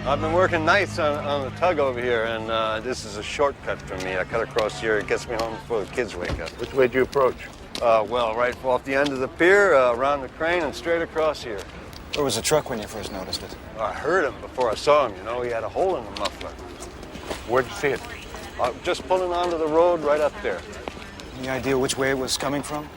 I've been working nights on the tug over here, and this is a shortcut for me. I cut across here. It gets me home before the kids wake up. Which way do you approach? Well, right off the end of the pier, around the crane, and straight across here. Where was the truck when you first noticed it? I heard him before I saw him, you know. He had a hole in the muffler. Where'd you see it? Just pulling onto the road right up there. Any idea which way it was coming from?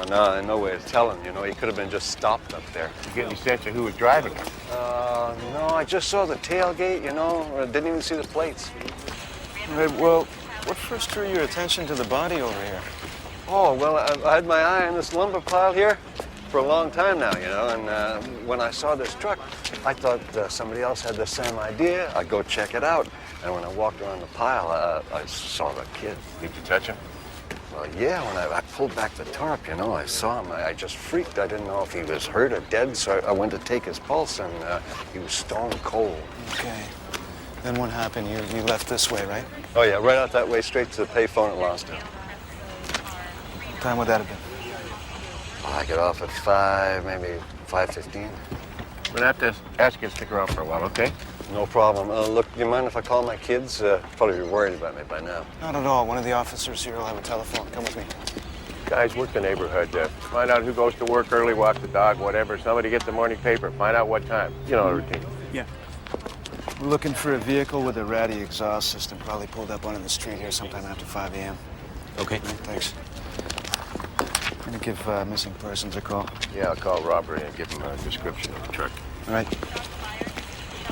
No, no way of telling, you know. He could have been just stopped up there. You get any sense of who was driving it? No, I just saw the tailgate, you know. I didn't even see the plates. Right, well, what first drew your attention to the body over here? Oh, well, I had my eye on this lumber pile here for a long time now, you know, and when I saw this truck, I thought somebody else had the same idea. I'd go check it out. And when I walked around the pile, I saw the kid. Did you touch him? Well, yeah, when I pulled back the tarp, you know, I saw him. I just freaked. I didn't know if he was hurt or dead, so I went to take his pulse, and he was stone cold. Okay. Then what happened? You left this way, right? Oh, yeah, right out that way, straight to the payphone at Lonsdale. What time would that have been? I get off at 5, maybe 5:15. We're gonna have to ask you to stick around for a while, okay? No problem. Look, do you mind if I call my kids? Probably be worried about me by now. Not at all. One of the officers here will have a telephone. Come with me. Guys, work the neighborhood. Find out who goes to work early, walk the dog, whatever. Somebody gets the morning paper. Find out what time. You know the routine. Yeah. We're looking for a vehicle with a ratty exhaust system. Probably pulled up onto the street here sometime after 5 a.m. Okay. Thanks. I'm gonna give missing persons a call. Yeah, I'll call Robert and give him a description of the truck. All right.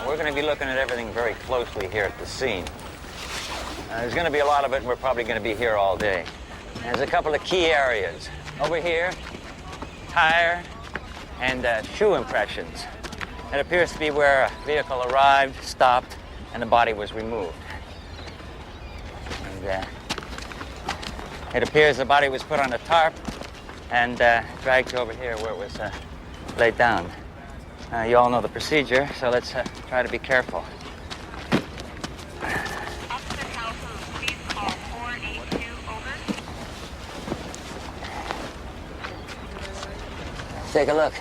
We're going to be looking at everything very closely here at the scene. There's going to be a lot of it, and we're probably going to be here all day. There's a couple of key areas. Over here, tire and shoe impressions. It appears to be where a vehicle arrived, stopped, and the body was removed. And it appears the body was put on a tarp and dragged to over here where it was laid down. You all know the procedure, so let's try to be careful. Officer Calhoun, please call 482, over. Let's take a look.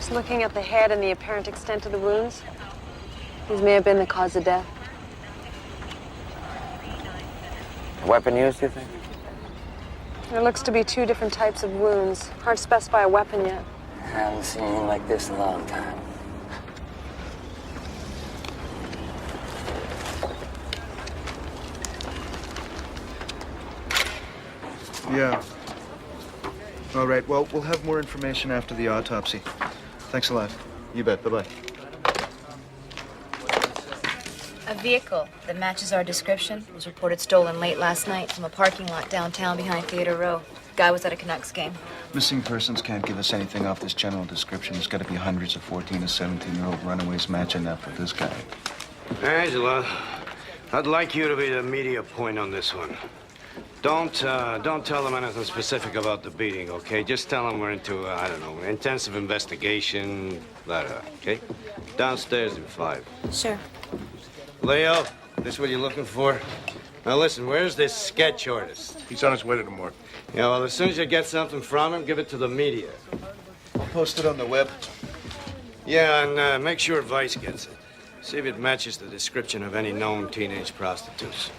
Looking at the head and the apparent extent of the wounds, these may have been the cause of death. Weapon used, you think? There looks to be 2 different types of wounds. Hard to specify a weapon yet. I haven't seen anything like this in a long time. Yeah. All right, well, we'll have more information after the autopsy. Thanks a lot. You bet. Bye-bye. A vehicle that matches our description was reported stolen late last night from a parking lot downtown behind Theater Row. Guy was at a Canucks game. Missing persons can't give us anything off this general description. There's got to be hundreds of 14 to 17-year-old runaways matching up with this guy. Angela, I'd like you to be the media point on this one. Don't tell them anything specific about the beating, okay? Just tell them we're into, I don't know, intensive investigation, okay? Downstairs in 5. Sure. Leo, this what you're looking for? Now listen, where's this sketch artist? He's on his way to the morgue. Yeah, well, as soon as you get something from him, give it to the media. I'll post it on the web. Yeah, and make sure Vice gets it. See if it matches the description of any known teenage prostitutes.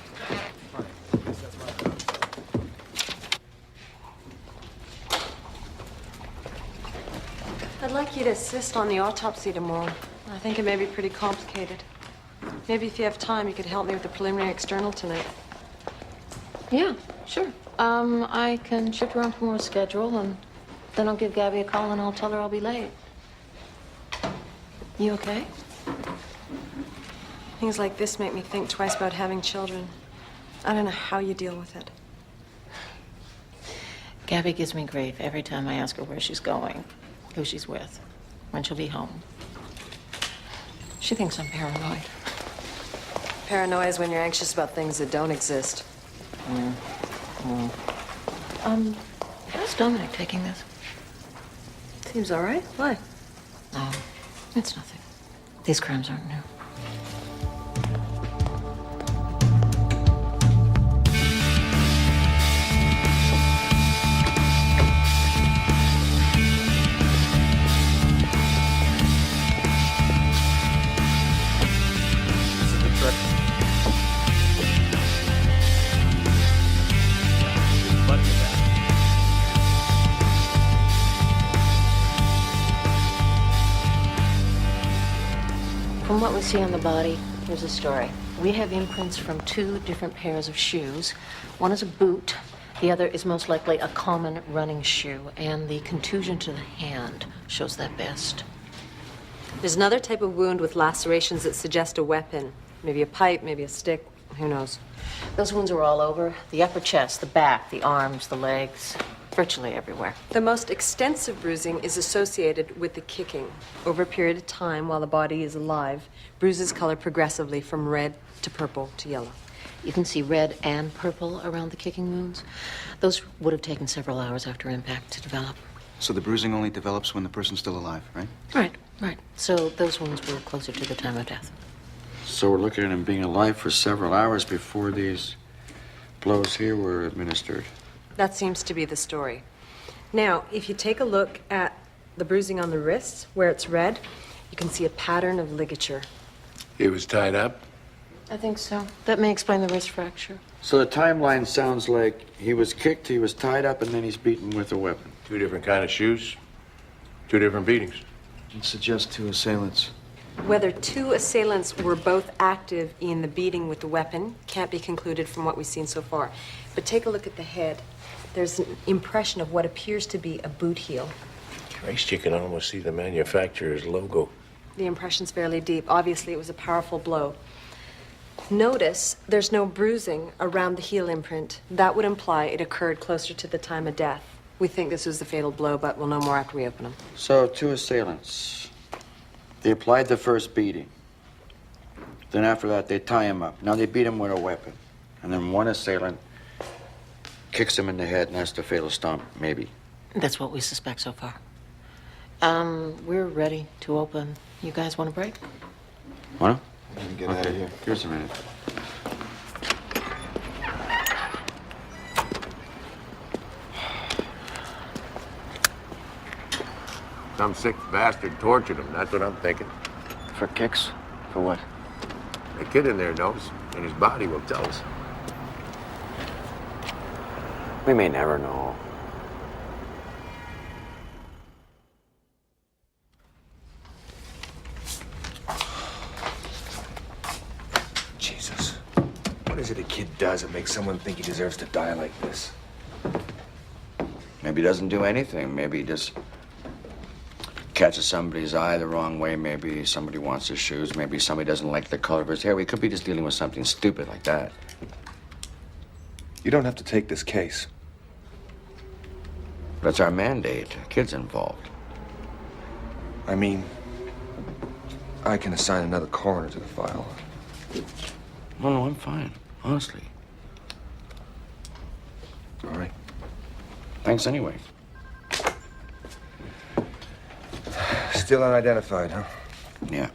I'd like you to assist on the autopsy tomorrow. I think it may be pretty complicated. Maybe if you have time, you could help me with the preliminary external tonight. Yeah, sure. I can shift around from our schedule, and then I'll give Gabby a call, and I'll tell her I'll be late. You okay? Things like this make me think twice about having children. I don't know how you deal with it. Gabby gives me grief every time I ask her where she's going, who she's with, when she'll be home. She thinks I'm paranoid. Paranoia is when you're anxious about things that don't exist. How's Dominic taking this? Seems all right. Why? No, it's nothing. These crimes aren't new. we see on the body, here's the story. We have imprints from 2 different pairs of shoes. One is a boot, the other is most likely a common running shoe, and the contusion to the hand shows that best. There's another type of wound with lacerations that suggest a weapon. Maybe a pipe, maybe a stick, who knows? Those wounds are all over. The upper chest, the back, the arms, the legs, virtually everywhere. The most extensive bruising is associated with the kicking. Over a period of time, while the body is alive, bruises color progressively from red to purple to yellow. You can see red and purple around the kicking wounds. Those would have taken several hours after impact to develop. So the bruising only develops when the person's still alive, right? Right. So those wounds were closer to the time of death. So we're looking at him being alive for several hours before these blows here were administered. That seems to be the story. Now, if you take a look at the bruising on the wrists, where it's red, you can see a pattern of ligature. He was tied up. I think so. That may explain the wrist fracture. So the timeline sounds like he was kicked, he was tied up, and then he's beaten with a weapon. 2 different kind of shoes, 2 different beatings. It suggests 2 assailants. Whether 2 assailants were both active in the beating with the weapon can't be concluded from what we've seen so far. But take a look at the head. There's an impression of what appears to be a boot heel. Christ, you can almost see the manufacturer's logo. The impression's fairly deep. Obviously, it was a powerful blow. Notice there's no bruising around the heel imprint. That would imply it occurred closer to the time of death. We think this was the fatal blow, but we'll know more after we open them. So 2 assailants. They applied the first beating. Then after that, they tie him up. Now they beat him with a weapon. And then one assailant kicks him in the head, and that's the fatal stomp, maybe. That's what we suspect so far. We're ready to open. You guys want a break? Wanna? Get out of here. Here's a minute. Some sick bastard tortured him. That's what I'm thinking. For kicks? For what? The kid in there knows, and his body will tell us. We may never know. Jesus. What is it a kid does that makes someone think he deserves to die like this? Maybe he doesn't do anything. Maybe he just catches somebody's eye the wrong way. Maybe somebody wants his shoes. Maybe somebody doesn't like the color of his hair. We could be just dealing with something stupid like that. You don't have to take this case. That's our mandate. Kids involved. I mean, I can assign another coroner to the file. No, I'm fine. Honestly. All right. Thanks anyway. Still unidentified, huh? Yeah.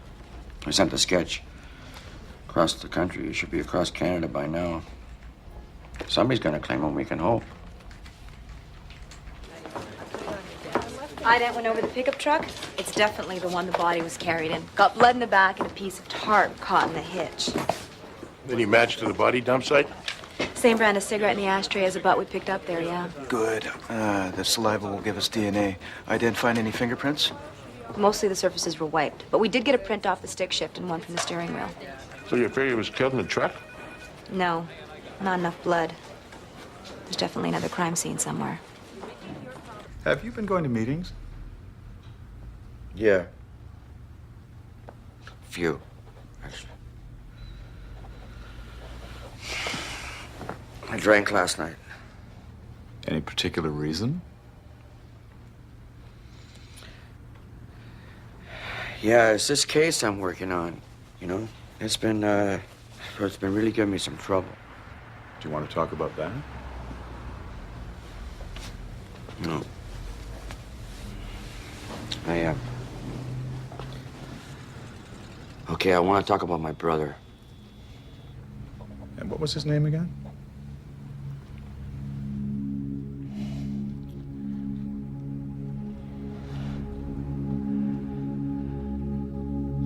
I sent the sketch across the country. It should be across Canada by now. Somebody's gonna claim him, we can hope. Ident went over the pickup truck. It's definitely the one the body was carried in. Got blood in the back and a piece of tarp caught in the hitch. Any match to the body dump site? Same brand of cigarette in the ashtray as the butt we picked up there, yeah. Good. The saliva will give us DNA. I didn't find any fingerprints? Mostly the surfaces were wiped, but we did get a print off the stick shift and one from the steering wheel. So you figure he was killed in the truck? No, not enough blood. There's definitely another crime scene somewhere. Have you been going to meetings? Yeah. Few, actually. I drank last night. Any particular reason? Yeah, it's this case I'm working on, you know? It's been really giving me some trouble. Do you want to talk about that? No. Okay, I want to talk about my brother. And what was his name again?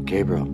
Gabriel.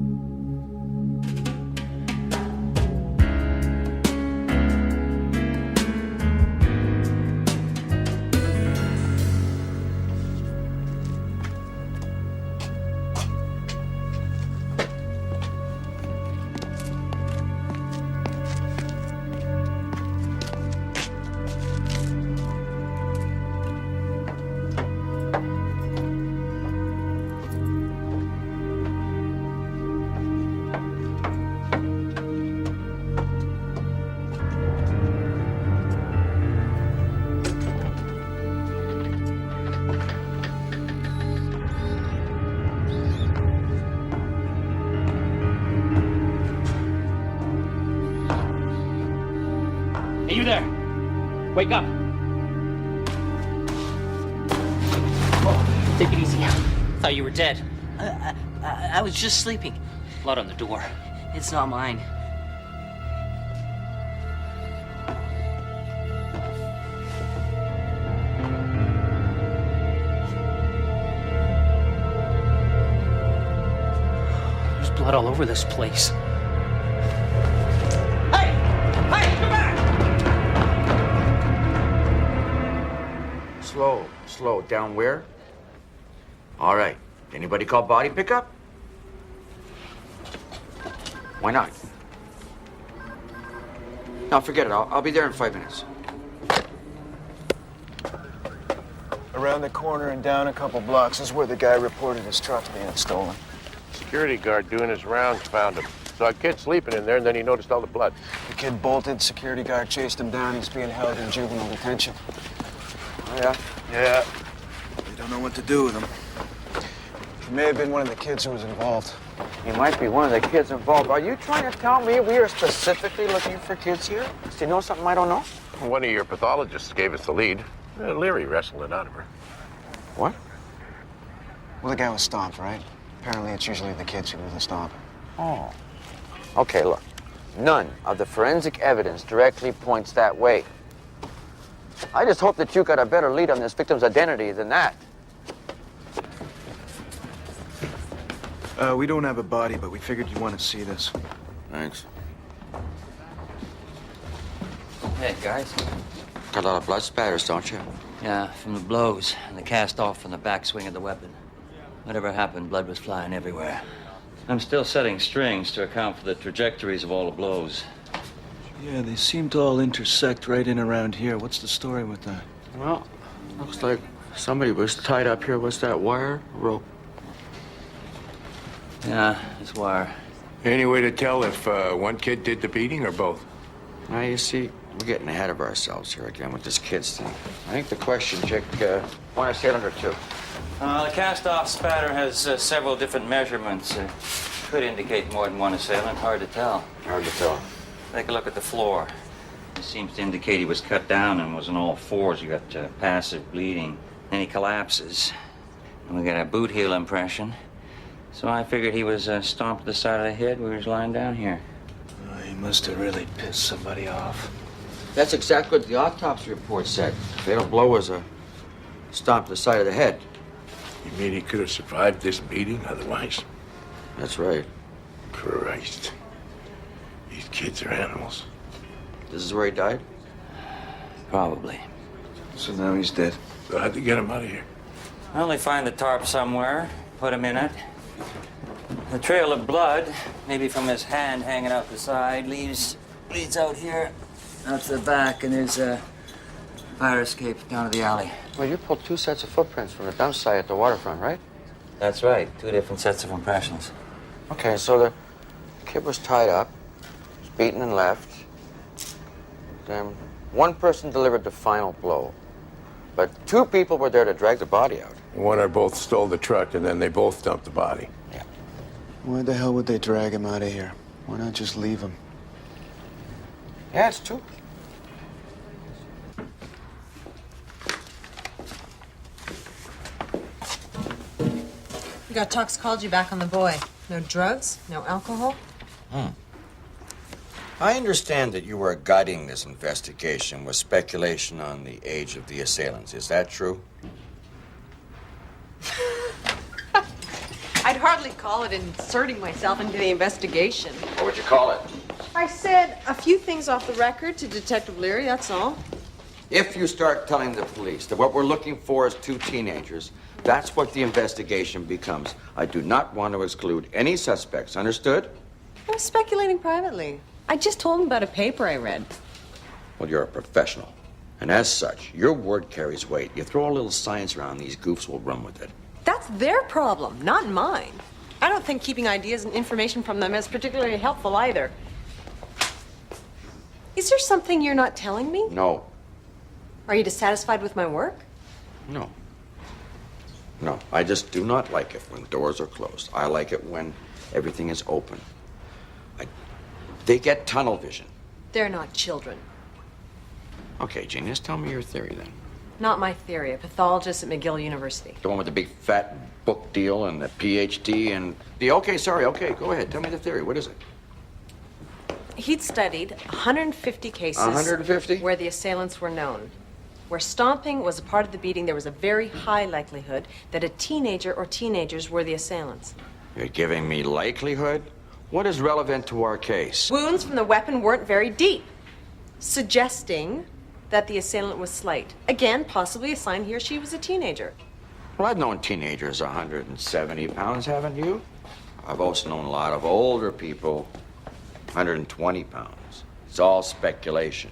Hey, you there? Wake up. Oh, take it easy. Thought you were dead. I was just sleeping. Blood on the door. It's not mine. There's blood all over this place. Slow. Down where? All right. Anybody call body pickup? Why not? No, forget it. I'll be there in 5 minutes. Around the corner and down a couple blocks is where the guy reported his truck being stolen. Security guard doing his rounds found him. Saw a kid sleeping in there, and then he noticed all the blood. The kid bolted, security guard chased him down. He's being held in juvenile detention. Oh, yeah? Yeah. We don't know what to do with him. He may have been one of the kids who was involved. He might be one of the kids involved. Are you trying to tell me we are specifically looking for kids here? Do you know something I don't know? One of your pathologists gave us the lead. Leary wrestled it out of her. What? Well, the guy was stomped, right? Apparently, it's usually the kids who do the stomp. Oh. Okay, look. None of the forensic evidence directly points that way. I just hope that you got a better lead on this victim's identity than that. We don't have a body, but we figured you want to see this. Thanks. Hey, guys. Got a lot of blood spatters, don't you? Yeah, from the blows and the cast off from the backswing of the weapon. Whatever happened, blood was flying everywhere. I'm still setting strings to account for the trajectories of all the blows. Yeah, they seem to all intersect right in around here. What's the story with that? Well, looks like somebody was tied up here. What's that, wire? Rope? Yeah, it's wire. Any way to tell if one kid did the beating or both? Now, you see, we're getting ahead of ourselves here again with this kids thing. I think the question, Chick, one assailant or two? The cast-off spatter has several different measurements. Could indicate more than one assailant. Hard to tell. Hard to tell. Take a look at the floor. It seems to indicate he was cut down and was on all fours. You got passive bleeding. Then he collapses. And we got a boot heel impression. So I figured he was stomped to the side of the head when he was lying down here. Oh, he must have really pissed somebody off. That's exactly what the autopsy report said. Fatal blow was a stomp to the side of the head. You mean he could have survived this beating otherwise? That's right. Christ. These kids are animals. This is where he died? Probably. So now he's dead. So how'd they get him out of here? Well, they find the tarp somewhere, put him in it. The trail of blood, maybe from his hand hanging out the side, leads out here, out to the back, and there's a fire escape down to the alley. Well, you pulled two sets of footprints from the dump site at the waterfront, right? That's right, 2 different sets of impressions. Okay, so the kid was tied up, was beaten and left. Then one person delivered the final blow. But 2 people were there to drag the body out. One or both stole the truck, and then they both dumped the body. Yeah. Why the hell would they drag him out of here? Why not just leave him? Yeah, it's 2. You got toxicology back on the boy. No drugs, no alcohol. I understand that you were guiding this investigation with speculation on the age of the assailants. Is that true? I'd hardly call it inserting myself into the investigation. What would you call it? I said a few things off the record to Detective Leary, that's all. If you start telling the police that what we're looking for is 2 teenagers, that's what the investigation becomes. I do not want to exclude any suspects, understood? I was speculating privately. I just told him about a paper I read. Well, you're a professional. And as such, your word carries weight. You throw a little science around, these goofs will run with it. That's their problem, not mine. I don't think keeping ideas and information from them is particularly helpful either. Is there something you're not telling me? No. Are you dissatisfied with my work? No. No, I just do not like it when doors are closed. I like it when everything is open. They get tunnel vision. They're not children. Okay, Gene, just tell me your theory then. Not my theory. A pathologist at McGill University. The one with the big fat book deal and the PhD and the... Okay, sorry, okay, go ahead. Tell me the theory. What is it? He'd studied 150 cases 150? where the assailants were known. Where stomping was a part of the beating, there was a very high likelihood that a teenager or teenagers were the assailants. You're giving me likelihood? What is relevant to our case? Wounds from the weapon weren't very deep, suggesting that the assailant was slight. Again, possibly a sign he or she was a teenager. Well, I've known teenagers 170 pounds, haven't you? I've also known a lot of older people, 120 pounds. It's all speculation.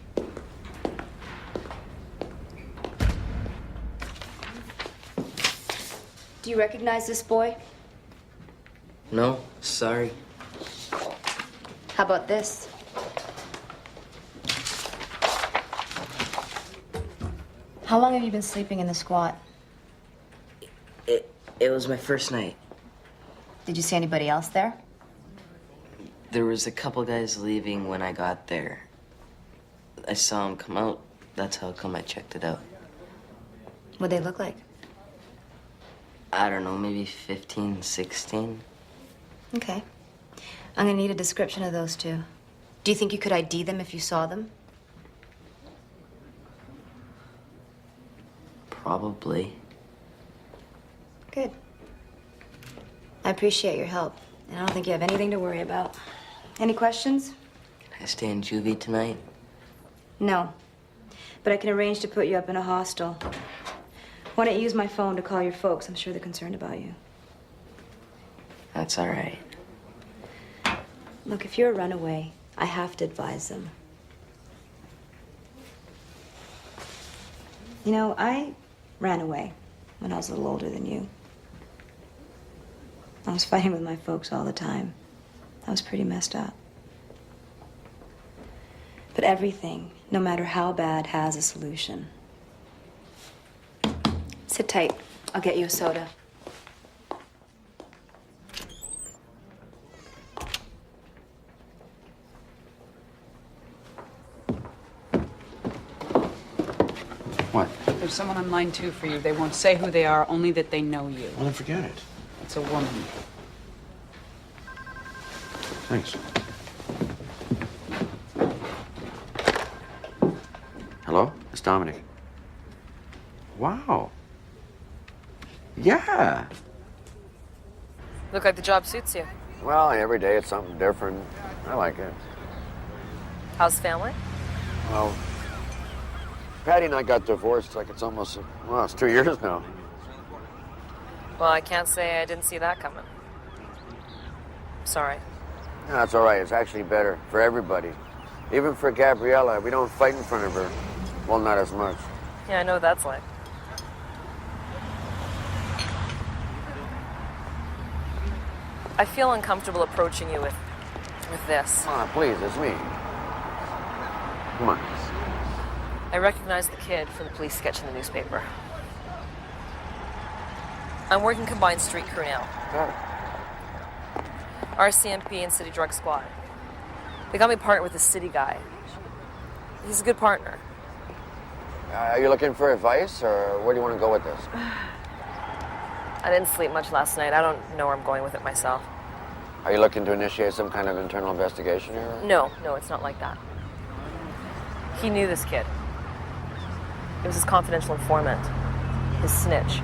Do you recognize this boy? No, sorry. How about this? How long have you been sleeping in the squat? It was my first night. Did you see anybody else there? There was a couple guys leaving when I got there. I saw them come out. That's how come I checked it out. What'd they look like? I don't know, maybe 15, 16. Okay. I'm gonna need a description of those two. Do you think you could ID them if you saw them? Probably. Good. I appreciate your help, and I don't think you have anything to worry about. Any questions? Can I stay in juvie tonight? No. But I can arrange to put you up in a hostel. Why don't you use my phone to call your folks? I'm sure they're concerned about you. That's all right. Look, if you're a runaway, I have to advise them. You know, I ran away when I was a little older than you. I was fighting with my folks all the time. I was pretty messed up. But everything, no matter how bad, has a solution. Sit tight. I'll get you a soda. What? There's someone on line 2 for you. They won't say who they are, only that they know you. Well, then forget it. It's a woman. Thanks. Hello? It's Dominic. Wow. Yeah. Look like the job suits you. Well, every day it's something different. I like it. How's family? Well, Patty and I got divorced like it's almost, well, it's 2 years now. Well, I can't say I didn't see that coming. Sorry. No, that's all right. It's actually better for everybody. Even for Gabriella, we don't fight in front of her. Well, not as much. Yeah, I know what that's like. I feel uncomfortable approaching you with this. Come on, please, it's me. Come on. I recognize the kid from the police sketch in the newspaper. I'm working combined street crew now. Got it. RCMP and City Drug Squad. They got me partnered with a city guy. He's a good partner. Are you looking for advice, or where do you want to go with this? I didn't sleep much last night. I don't know where I'm going with it myself. Are you looking to initiate some kind of internal investigation here? No, it's not like that. He knew this kid. It was his confidential informant, his snitch.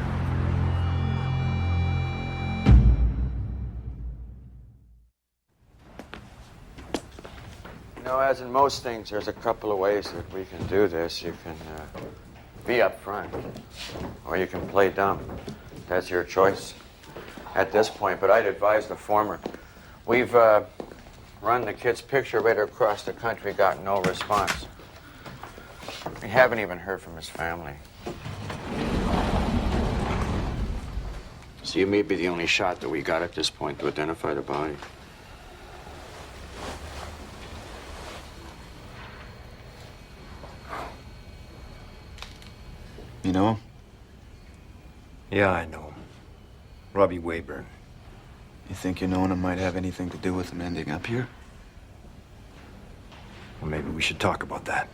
You know, as in most things, there's a couple of ways that we can do this. You can be up front, or you can play dumb. That's your choice at this point, but I'd advise the former. We've run the kid's picture right across the country, got no response. We haven't even heard from his family. So you may be the only shot that we got at this point to identify the body. You know him? Yeah, I know him. Robbie Wayburn. You think you knowing him might have anything to do with him ending up here? Well, maybe we should talk about that.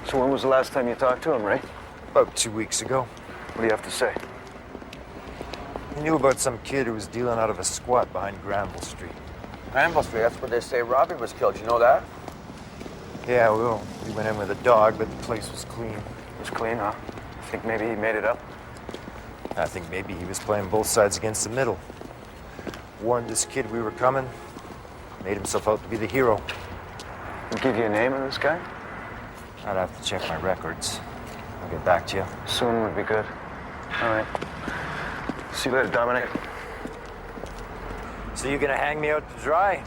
So when was the last time you talked to him, Ray? About 2 weeks ago. What do you have to say? He knew about some kid who was dealing out of a squat behind Granville Street. Granville Street, that's where they say Robbie was killed. You know that? Yeah, well, we went in with a dog, but the place was clean. It was clean, huh? Think maybe he made it up? I think maybe he was playing both sides against the middle. Warned this kid we were coming, made himself out to be the hero. I'll give you a name of this guy? I'd have to check my records. I'll get back to you. Soon would be good. All right. See you later, Dominic. So you gonna hang me out to dry?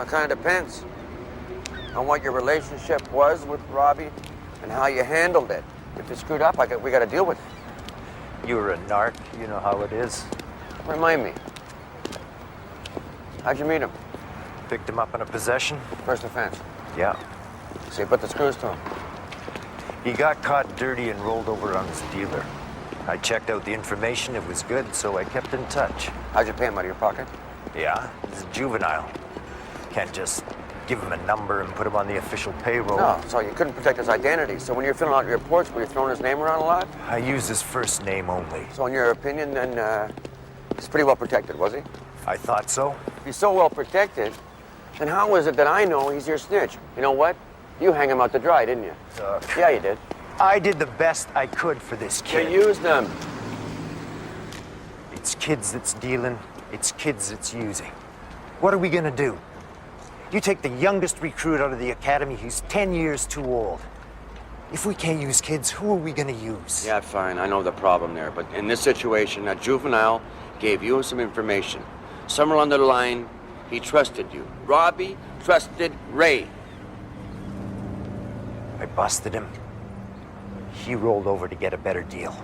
Kind of depends on what your relationship was with Robbie and how you handled it. If you screwed up, we got to deal with it. You were a narc. You know how it is. Remind me. How'd you meet him? Picked him up in a possession. First offense? Yeah. So you put the screws to him? He got caught dirty and rolled over on his dealer. I checked out the information. It was good, so I kept in touch. How'd you pay him, out of your pocket? Yeah, he's a juvenile. Can't just give him a number and put him on the official payroll. No, so you couldn't protect his identity. So when you're filling out your reports, were you throwing his name around a lot? I used his first name only. So in your opinion, then, he's pretty well protected, was he? I thought so. If he's so well protected, then how is it that I know he's your snitch? You know what? You hang him out to dry, didn't you? Yeah, you did. I did the best I could for this kid. You used them. It's kids that's dealing. It's kids that's using. What are we gonna do? You take the youngest recruit out of the academy, he's 10 years too old. If we can't use kids, who are we gonna use? Yeah, fine, I know the problem there, but in this situation, a juvenile gave you some information. Somewhere along the line, he trusted you. Robbie trusted Ray. I busted him. He rolled over to get a better deal.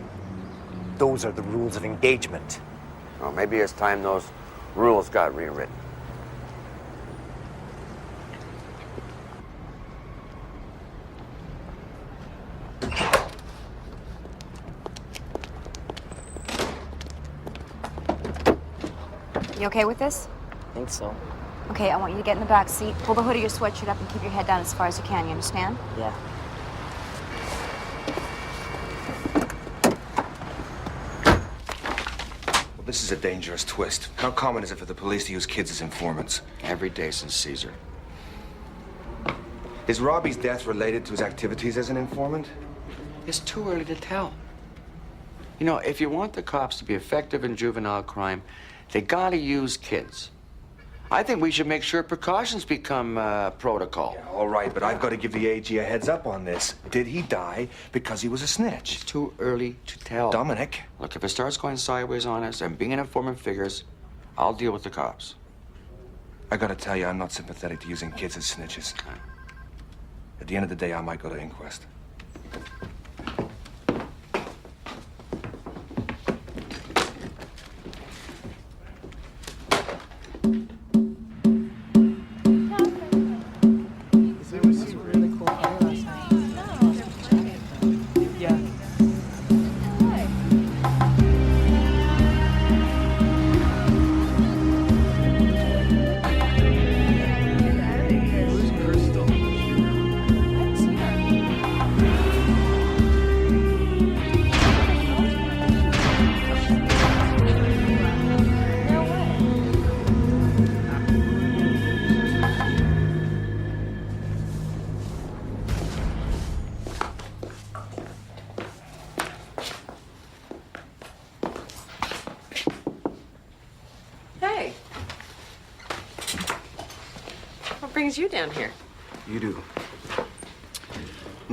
Those are the rules of engagement. Well, maybe it's time those rules got rewritten. You okay with this? I think so. Okay, I want you to get in the back seat, pull the hood of your sweatshirt up and keep your head down as far as you can, you understand? Yeah. Well, this is a dangerous twist. How common is it for the police to use kids as informants? Every day since Caesar. Is Robbie's death related to his activities as an informant? It's too early to tell. You know, if you want the cops to be effective in juvenile crime, they gotta use kids. I think we should make sure precautions become protocol. Yeah, all right, but I've got to give the AG a heads up on this. Did he die because he was a snitch? It's too early to tell. Dominic. Look, if it starts going sideways on us and being an informant figures, I'll deal with the cops. I gotta tell you, I'm not sympathetic to using kids as snitches. At the end of the day, I might go to Inquest. Hey. What brings you down here? You do. I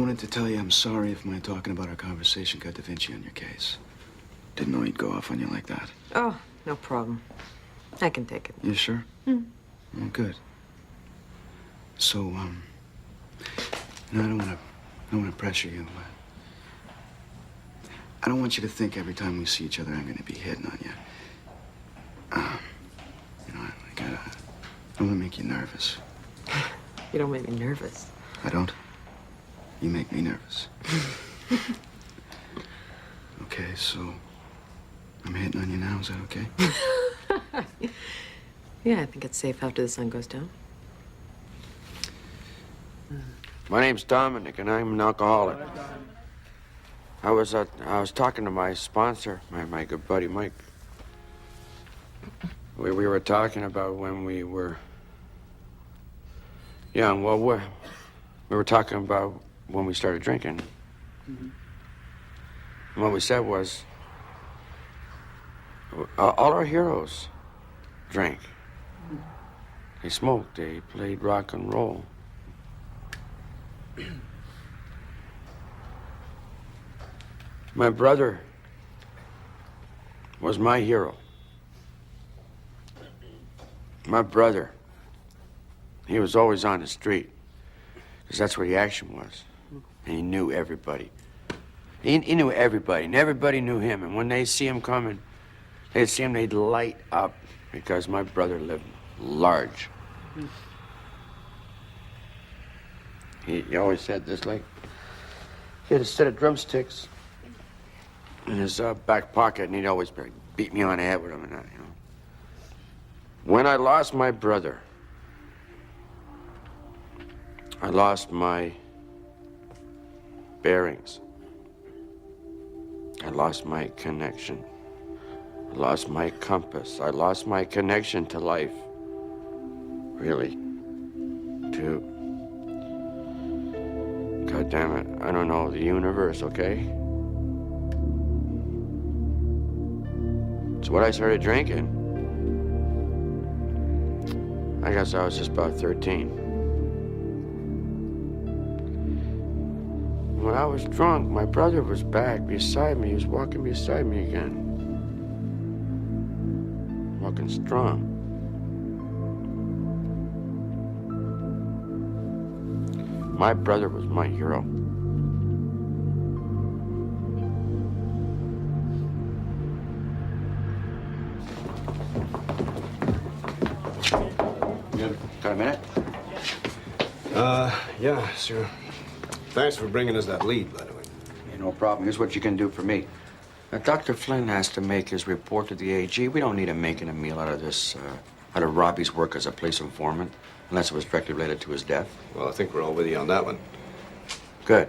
wanted to tell you I'm sorry if my talking about our conversation got Vinci on your case. Didn't know he'd go off on you like that. Oh, no problem. I can take it. You sure? Hmm. Oh, good. So, I don't want to pressure you, but I don't want you to think every time we see each other I'm going to be hitting on you. I don't want to make you nervous. You don't make me nervous. I don't? You make me nervous. Okay, so I'm hitting on you now. Is that okay? Yeah, I think it's safe after the sun goes down. My name's Dominic, and I'm an alcoholic. I was talking to my sponsor, my good buddy Mike. We were talking about when we were young. Well, we were talking about when we started drinking. And what we said was, all our heroes drank. They smoked. They played rock and roll. My brother was my hero. My brother, he was always on the street, because that's where the action was. And he knew everybody. He knew everybody, and everybody knew him. And when they see him coming, they'd see him, they'd light up, because my brother lived large. He always said this, like, he had a set of drumsticks in his back pocket, and he'd always beat me on the head with them and that, you know. When I lost my brother, I lost my bearings. I lost my connection. I lost my compass. I lost my connection to life. Really. To, God damn it, I don't know, the universe, okay? So when I started drinking, I guess I was just about 13. When I was drunk, my brother was back beside me. He was walking beside me again. Walking strong. My brother was my hero. Got a minute? Yeah, sure. Thanks for bringing us that lead, by the way. Hey, no problem. Here's what you can do for me. Now, Dr. Flynn has to make his report to the AG. We don't need him making a meal out of this, out of Robbie's work as a police informant, unless it was directly related to his death. Well, I think we're all with you on that one. Good.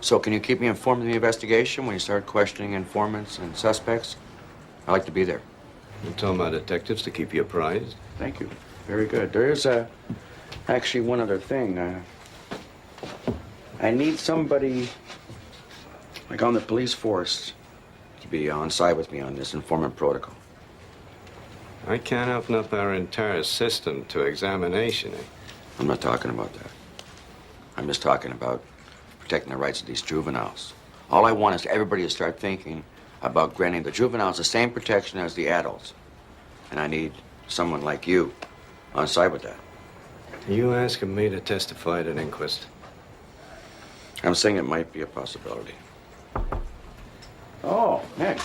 So can you keep me informed of the investigation when you start questioning informants and suspects? I'd like to be there. You tell my detectives to keep you apprised. Thank you. Very good. There is actually one other thing. I need somebody, like on the police force, to be on side with me on this informant protocol. I can't open up our entire system to examination. I'm not talking about that. I'm just talking about protecting the rights of these juveniles. All I want is everybody to start thinking about granting the juveniles the same protection as the adults. And I need someone like you on side with that. Are you asking me to testify at an inquest? I'm saying it might be a possibility. Oh, Nick.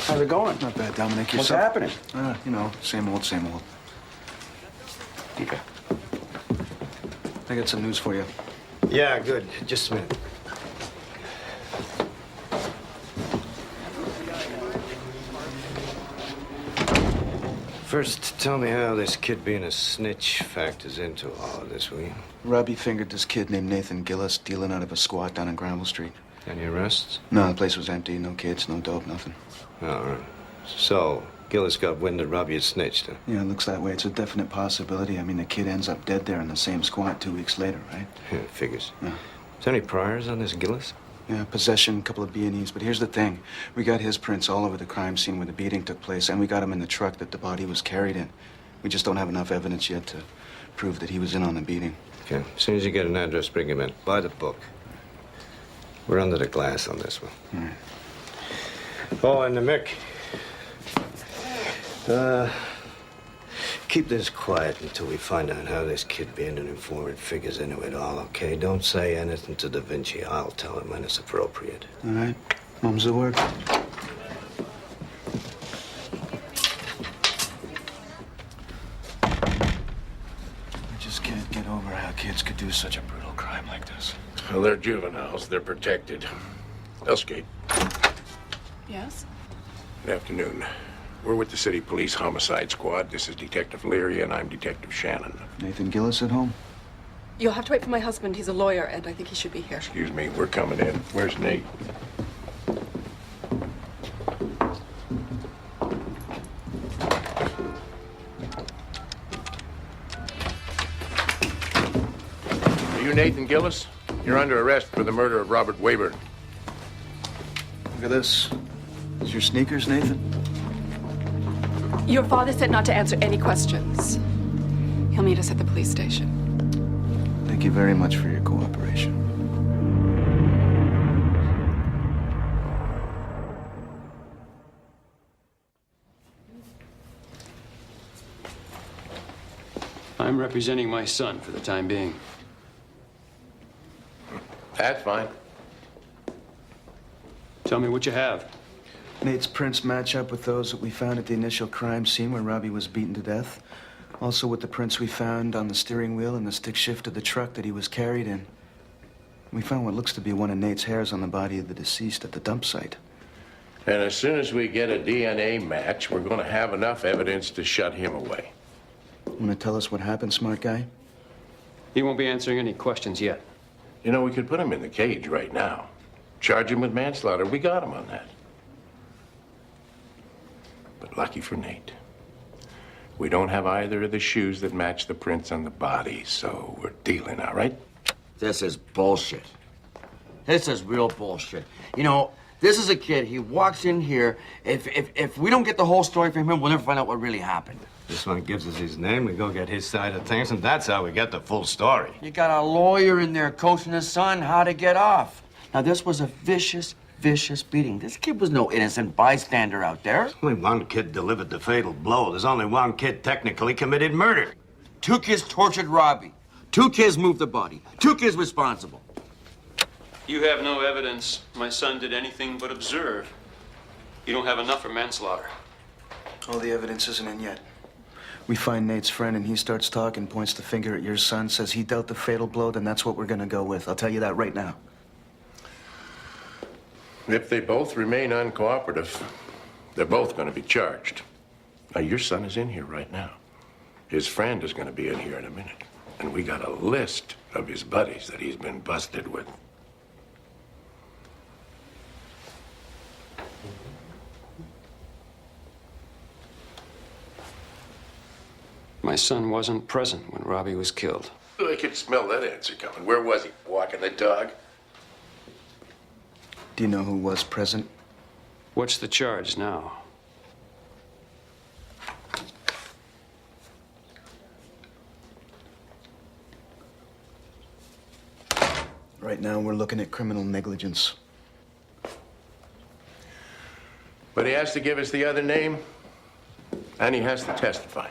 How's it going? Not bad, Dominic. What's happening? You know, same old, same old. Okay. I got some news for you. Yeah, good. Just a minute. First, tell me how this kid being a snitch factors into all of this, will you? Robbie fingered this kid named Nathan Gillis dealing out of a squat down in Granville Street. Any arrests? No, the place was empty. No kids, no dope, nothing. All right. So, Gillis got wind that Robbie had snitched, huh? Yeah, it looks that way. It's a definite possibility. I mean, the kid ends up dead there in the same squat 2 weeks later, right? Yeah, figures. Yeah. Is there any priors on this Gillis? Yeah, possession, a couple of B&Es. But here's the thing. We got his prints all over the crime scene where the beating took place, and we got him in the truck that the body was carried in. We just don't have enough evidence yet to prove that he was in on the beating. Okay. As soon as you get an address, bring him in. By the book. We're under the glass on this one. All right. Oh, and Mick. Keep this quiet until we find out how this kid being an informant figures into it all, okay? Don't say anything to Da Vinci. I'll tell him when it's appropriate. All right. Mum's the word. I just can't get over how kids could do such a brutal crime like this. Well, they're juveniles. They're protected. Elskate. Yes? Good afternoon. We're with the City Police Homicide Squad. This is Detective Leary, and I'm Detective Shannon. Nathan Gillis at home? You'll have to wait for my husband. He's a lawyer, and I think he should be here. Excuse me, we're coming in. Where's Nate? Are you Nathan Gillis? You're under arrest for the murder of Robert Wayburn. Look at this. Is your sneakers, Nathan? Your father said not to answer any questions. He'll meet us at the police station. Thank you very much for your cooperation. I'm representing my son for the time being. That's fine. Tell me what you have. Nate's prints match up with those that we found at the initial crime scene where Robbie was beaten to death. Also with the prints we found on the steering wheel and the stick shift of the truck that he was carried in. We found what looks to be one of Nate's hairs on the body of the deceased at the dump site. And as soon as we get a DNA match, we're going to have enough evidence to shut him away. Want to tell us what happened, smart guy? He won't be answering any questions yet. You know, we could put him in the cage right now. Charge him with manslaughter. We got him on that. But lucky for Nate, we don't have either of the shoes that match the prints on the body, so we're dealing, all right? This is bullshit. This is real bullshit. You know, this is a kid. He walks in here. If we don't get the whole story from him, we'll never find out what really happened. This one gives us his name. We go get his side of things, and that's how we get the full story. You got a lawyer in there coaching his son how to get off. Now, this was a vicious beating. This kid was no innocent bystander out there. Only one kid delivered the fatal blow. There's only one kid technically committed murder. 2 kids tortured Robbie. 2 kids moved the body. 2 kids responsible. You have no evidence my son did anything but observe. You don't have enough for manslaughter. All the evidence isn't in yet. We find Nate's friend and he starts talking, points the finger at your son, says he dealt the fatal blow, then that's what we're gonna go with. I'll tell you that right now. If they both remain uncooperative, they're both going to be charged. Now, your son is in here right now. His friend is going to be in here in a minute. And we got a list of his buddies that he's been busted with. My son wasn't present when Robbie was killed. I could smell that answer coming. Where was he? Walking the dog? Do you know who was present? What's the charge now? Right now, we're looking at criminal negligence. But he has to give us the other name, and he has to testify.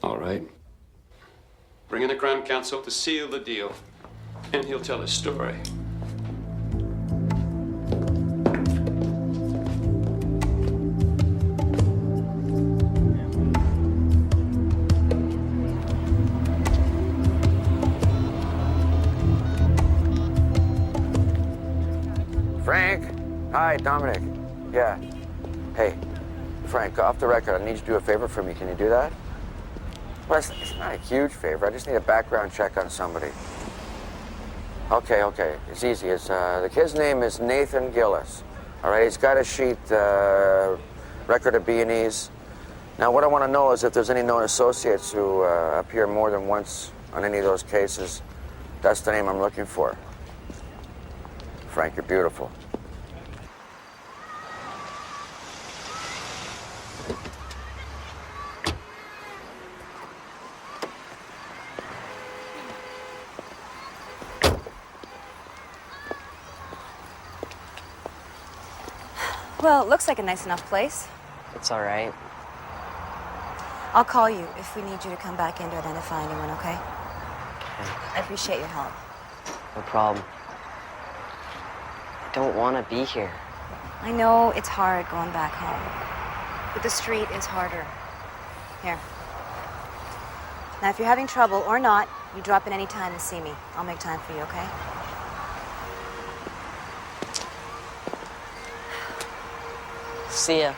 All right. Bring in the Crown Counsel to seal the deal, and he'll tell his story. Frank? Hi, Dominic. Yeah. Hey, Frank, off the record, I need you to do a favor for me. Can you do that? Well, it's not a huge favor. I just need a background check on somebody. Okay. It's easy. It's the kid's name is Nathan Gillis. All right, he's got a sheet, record of B&Es. Now, what I want to know is if there's any known associates who appear more than once on any of those cases. That's the name I'm looking for. Frank, you're beautiful. Well, it looks like a nice enough place. It's all right. I'll call you if we need you to come back in to identify anyone, okay? I appreciate your help. No problem. I don't want to be here. I know it's hard going back home, but the street is harder. Here. Now, if you're having trouble or not, you drop in any time and see me. I'll make time for you, okay? See ya.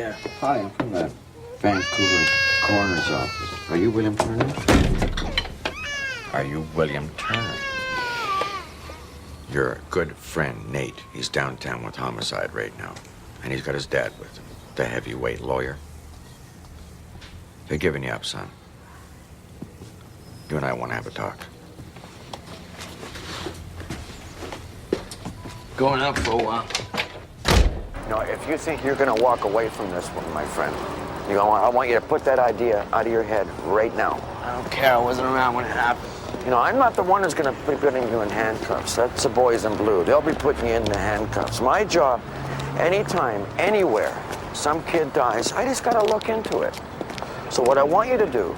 Yeah. Hi, I'm from the Vancouver coroner's office. Are you William Turner? Are you William Turner? Your good friend, Nate. He's downtown with homicide right now. And he's got his dad with him, the heavyweight lawyer. They're giving you up, son. You and I want to have a talk. Going out for a while. No, if you think you're going to walk away from this one, my friend, I want you to put that idea out of your head right now. I don't care. I wasn't around when it happened. You know, I'm not the one who's going to be putting you in handcuffs. That's the boys in blue. They'll be putting you in the handcuffs. My job, anytime, anywhere, some kid dies, I just got to look into it. So what I want you to do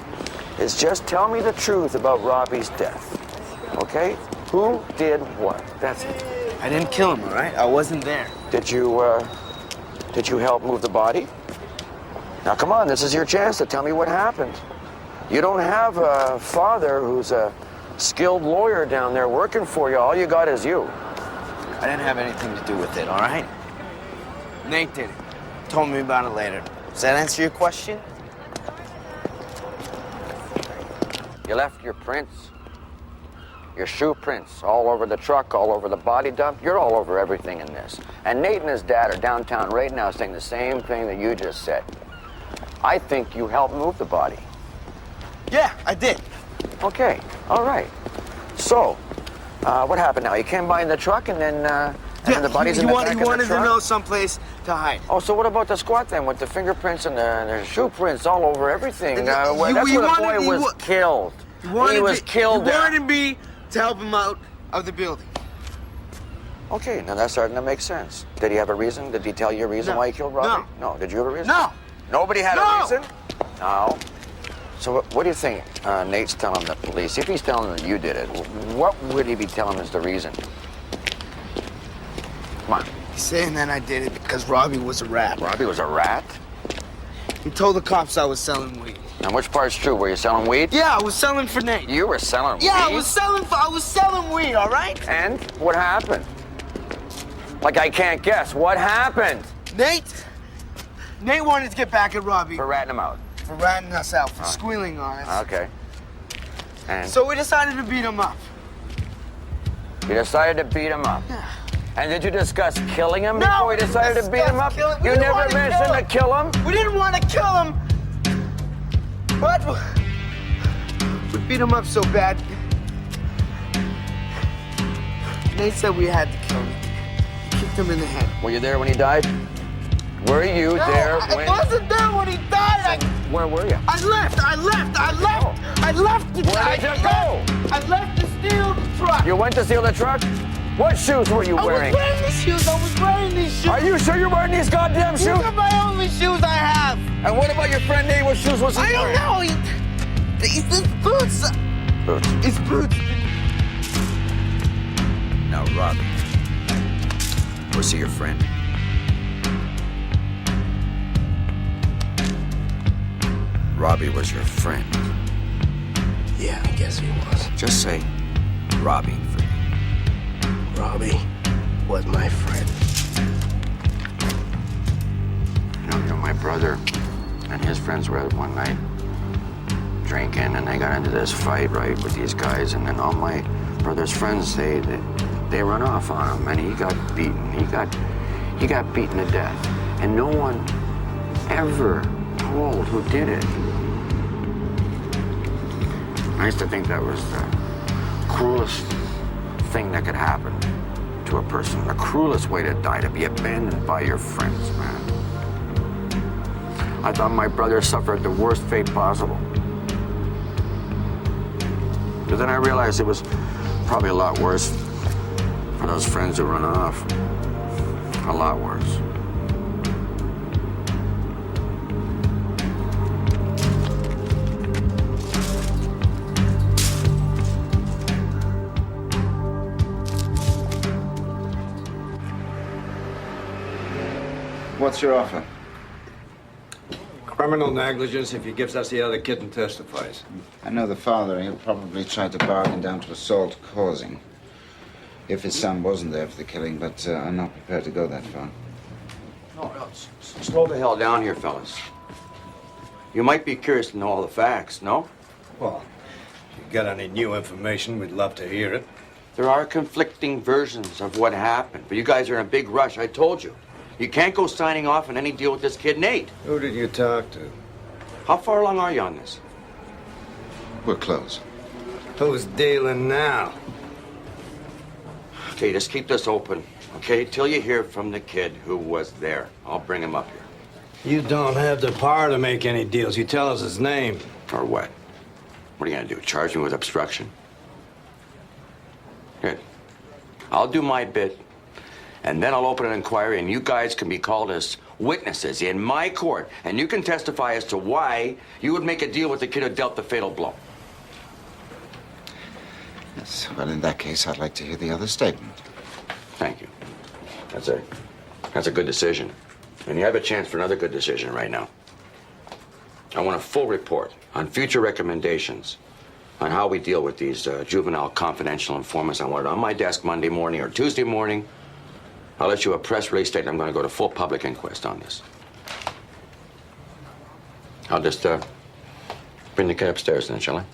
is just tell me the truth about Robbie's death, okay? Who did what? That's it. I didn't kill him, all right? I wasn't there. Did you help move the body? Now, come on, this is your chance to tell me what happened. You don't have a father who's a skilled lawyer down there working for you. All you got is you. I didn't have anything to do with it, all right? Nate did it. Told me about it later. Does that answer your question? You left your prints, your shoe prints, all over the truck, all over the body dump. You're all over everything in this. And Nate and his dad are downtown right now saying the same thing that you just said. I think you helped move the body. Yeah, I did. Okay, all right. So, what happened now? You came by in the truck and then the body's in the back of the truck? You wanted to know someplace to hide. Oh, so what about the squad then with the fingerprints and the shoe prints all over everything? That's You where the boy was wanted- killed. He was killed You there. wanted me to help him out of the building. Okay, now that's starting to make sense. Did he have a reason? Did he tell you a reason why he killed Robbie? No. Did you have a reason? No. Nobody had a reason? No. So what do you think Nate's telling the police? If he's telling them you did it, what would he be telling as the reason? Come on. He's saying that I did it because Robbie was a rat. Robbie was a rat? He told the cops I was selling weed. Now, which part's true? Were you selling weed? Yeah, I was selling for Nate. You were selling weed? Yeah, I was selling weed, all right? And what happened? Like, I can't guess. What happened? Nate wanted to get back at Robbie. For ratting him out? For ratting us out, for squealing on us. Okay. And? So we decided to beat him up. You decided to beat him up? Yeah. And did you discuss killing him No, before you decided to beat him up? You never mentioned to kill him? We didn't want to kill him. But we beat him up so bad. Nate said we had to kill him. Kicked him in the head. Were you there when he died? Were you there when... I wasn't there when he died. Where were you? I left. I left the Where did you go? I left to steal the truck. You went to steal the truck? What shoes were you wearing? I was wearing these shoes. I was wearing these shoes. Are you sure you're wearing these goddamn shoes? These are my only shoes I have. And what about your friend Nate? What shoes was he wearing? I don't know. He's boots. Boots. His boots. Now, Robbie. Was he your friend? Robbie was your friend. Yeah, I guess he was. Just say Robbie for me. Robbie was my friend. You know, my brother and his friends were out one night drinking, and they got into this fight, right, with these guys, and then all my brother's friends, they run off on him, and he got beaten. He got beaten to death, and no one ever told who did it. I used to think that was the cruelest thing that could happen to a person. The cruelest way to die, to be abandoned by your friends, man. I thought my brother suffered the worst fate possible. But then I realized it was probably a lot worse for those friends who run off. A lot worse. What's your offer? Criminal negligence if he gives us the other kid and testifies. I know the father. He'll probably try to bargain down to assault causing. If his son wasn't there for the killing, but I'm not prepared to go that far. No, slow the hell down here, fellas. You might be curious to know all the facts, no? Well, if you got any new information, we'd love to hear it. There are conflicting versions of what happened, but you guys are in a big rush, I told you. You can't go signing off on any deal with this kid, Nate. Who did you talk to? How far along are you on this? We're close. Who's dealing now? Okay, just keep this open, okay? Till you hear from the kid who was there. I'll bring him up here. You don't have the power to make any deals. You tell us his name. Or what? What are you gonna do, charge me with obstruction? Good. I'll do my bit, and then I'll open an inquiry, and you guys can be called as witnesses in my court, and you can testify as to why you would make a deal with the kid who dealt the fatal blow. Yes, well, in that case, I'd like to hear the other statement. Thank you. That's a good decision. And you have a chance for another good decision right now. I want a full report on future recommendations on how we deal with these juvenile confidential informants. I want it on my desk Monday morning or Tuesday morning. I'll let you a press release stating I'm going to go to full public inquest on this. I'll just bring the kid upstairs then, shall I?